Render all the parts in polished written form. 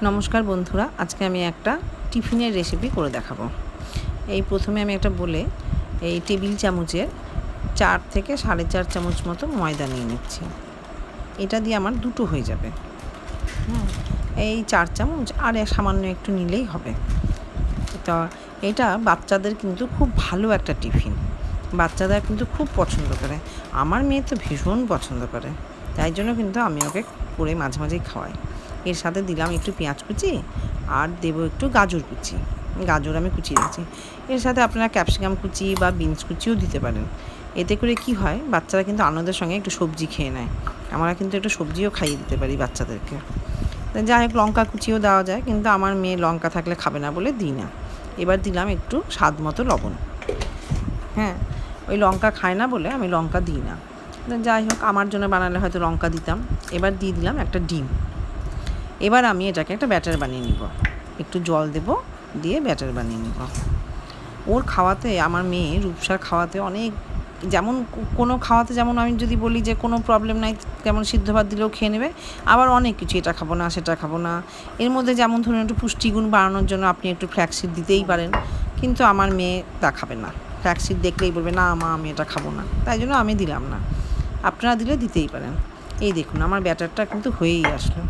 নমস্কার বন্ধুরা, আজকে আমি একটা টিফিনের রেসিপি করে দেখাবো। এই প্রথমে আমি একটা বলে এই টেবিল চামচের 4 থেকে 4.5 চামচ মতো ময়দা নিয়ে নিচ্ছি। এটা দিয়ে আমার দুটো হয়ে যাবে। এই 4 চামচ আর সামান্য একটু নিলেই হবে। তো এটা বাচ্চাদের কিন্তু খুব ভালো একটা টিফিন, বাচ্চারা কিন্তু খুব পছন্দ করে। আমার মেয়ে তো ভীষণ পছন্দ করে, তাই জন্য কিন্তু আমি ওকে করে মাঝে মাঝেই খাওয়াই। এর সাথে দিলাম একটু পেঁয়াজ কুচি আর দেবো একটু গাজর কুচি। গাজর আমি কুচিয়ে দিচ্ছি। এর সাথে আপনারা ক্যাপসিকাম কুচি বা বিনস কুচিও দিতে পারেন। এতে করে কি হয়, বাচ্চারা কিন্তু আনন্দের সঙ্গে একটু সবজি খেয়ে নেয়। আমরা কিন্তু একটু সবজিও খাইয়ে দিতে পারি বাচ্চাদেরকে। যাই হোক, লঙ্কা কুচিও দেওয়া যায়, কিন্তু আমার মেয়ে লঙ্কা থাকলে খাবে না বলে দিই না। এবার দিলাম একটু স্বাদ মতো লবণ। ওই লঙ্কা খায় না বলে আমি লঙ্কা দিই না। যাই হোক, আমার জন্য বানালে হয়তো লঙ্কা দিতাম। এবার দিয়ে দিলাম একটা ডিম। এবার আমি এটাকে একটা ব্যাটার বানিয়ে নিব। একটু জল দেব, দিয়ে ব্যাটার বানিয়ে নিব। ওর খাওয়াতে, আমার মেয়ে রূপসার খাওয়াতে অনেক, যেমন কোনো খাওয়াতে, যেমন আমি যদি বলি যে কোনো প্রবলেম নাই, যেমন সিদ্ধ ভাত দিলেও খেয়ে নেবে। আবার অনেক কিছু, এটা খাবো না সেটা খাবো না। এর মধ্যে যেমন ধরুন একটু পুষ্টিগুণ বাড়ানোর জন্য আপনি একটু ফ্ল্যাক্সিড দিতেই পারেন, কিন্তু আমার মেয়ে তা খাবে না। ফ্ল্যাক্সিড দেখলেই বলবে না মা আমি এটা খাবো না, তাই জন্য আমি দিলাম না। আপনারা দিলে দিতেই পারেন। এই দেখুন, আমার ব্যাটারটা কিন্তু হয়েই আসলো।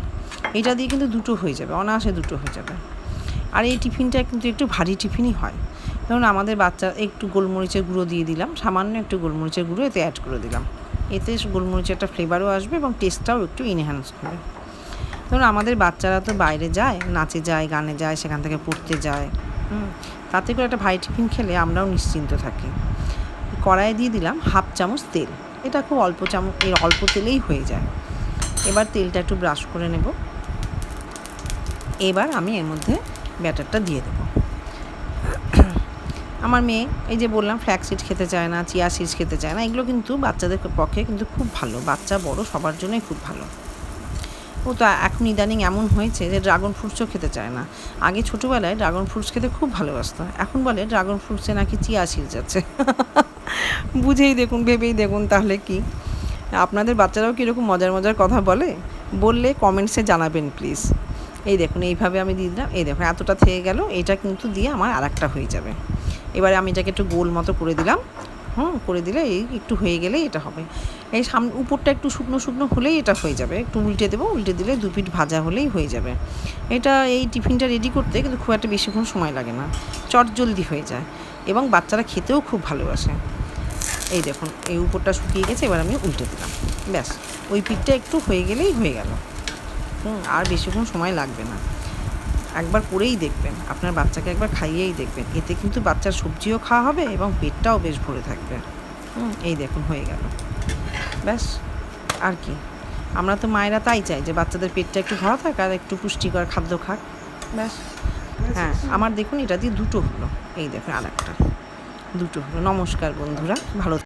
এটা দিয়ে কিন্তু দুটো হয়ে যাবে, অনায়াসে দুটো হয়ে যাবে। আর এই টিফিনটা কিন্তু একটু ভারী টিফিনই হয়। ধরুন আমাদের বাচ্চা, একটু গোলমরিচের গুঁড়ো দিয়ে দিলাম, সামান্য একটু গোলমরিচের গুঁড়ো এতে অ্যাড করে দিলাম। এতে গোলমরিচের একটা ফ্লেভারও আসবে এবং টেস্টটাও একটু এনহ্যান্স হবে। ধরুন আমাদের বাচ্চারা তো বাইরে যায়, নাচে যায়, গানে যায়, সেখান থেকে পড়তে যায়। তাতে করে একটা ভারী টিফিন খেলে আমরাও নিশ্চিন্ত থাকি। কড়াইয়ে দিয়ে দিলাম 1/2 চামচ তেল। এটা খুব অল্প চামচ, এর অল্প তেলেই হয়ে যায়। এবার তেলটা একটু ব্রাশ করে নেব। এবার আমি এর মধ্যে ব্যাটারটা দিয়ে দেবো। আমার মেয়ে, এই যে বললাম, ফ্ল্যাক্সিড খেতে চায় না, চিয়া সিডস খেতে চায় না। এগুলো কিন্তু বাচ্চাদের পক্ষে কিন্তু খুব ভালো, বাচ্চা বড় সবার জন্যই খুব ভালো। ও তো এখন ইদানিং এমন হয়েছে যে ড্রাগন ফ্রুটসও খেতে চায় না। আগে ছোটোবেলায় ড্রাগন ফ্রুটস খেতে খুব ভালোবাসতো, এখন বলে ড্রাগন ফ্রুটসে নাকি চিয়া সিডস আছে। বুঝেই দেখুন, ভেবেই দেখুন তাহলে কি। আপনাদের বাচ্চারাও কীরকম মজার মজার কথা বললে কমেন্টসে জানাবেন প্লিজ। এই দেখুন, এইভাবে আমি দিয়ে দিলাম। এই দেখুন, এতটা থেকে গেল। এটা কিন্তু দিয়ে আমার আরেকটা হয়ে যাবে। এবারে আমি এটাকে একটু গোল মতো করে দিলাম। করে দিলে এই একটু হয়ে গেলেই এটা হবে। এই সামনে উপরটা একটু শুকনো শুকনো হলেই এটা হয়ে যাবে। একটু উল্টে দেবো, উল্টে দিলে 2 পিঠ ভাজা হলেই হয়ে যাবে। এটা, এই টিফিনটা রেডি করতে কিন্তু খুব একটা বেশিক্ষণ সময় লাগে না, চটজলদি হয়ে যায় এবং বাচ্চারা খেতেও খুব ভালোবাসে। এই দেখুন, এই উপরটা শুকিয়ে গেছে। এবার আমি উল্টে দিলাম। ব্যাস, ওই পিঠটা একটু হয়ে গেলেই হয়ে গেল। আর বেশিক্ষণ সময় লাগবে না। একবার করেই দেখবেন, আপনার বাচ্চাকে একবার খাইয়েই দেখবেন। এতে কিন্তু বাচ্চার সবজিও খাওয়া হবে এবং পেটটাও বেশ ভরে থাকবে। এই দেখুন, হয়ে গেল। ব্যাস, আর কি, আমরা তো মায়েরা তাই চাই যে বাচ্চাদের পেটটা একটু ভরা থাক আর একটু পুষ্টিকর খাদ্য খাক। ব্যাস। আমার দেখুন এটা দিয়ে দুটো হলো। এই দেখুন, আর একটা দুটো হলো। নমস্কার বন্ধুরা, ভালো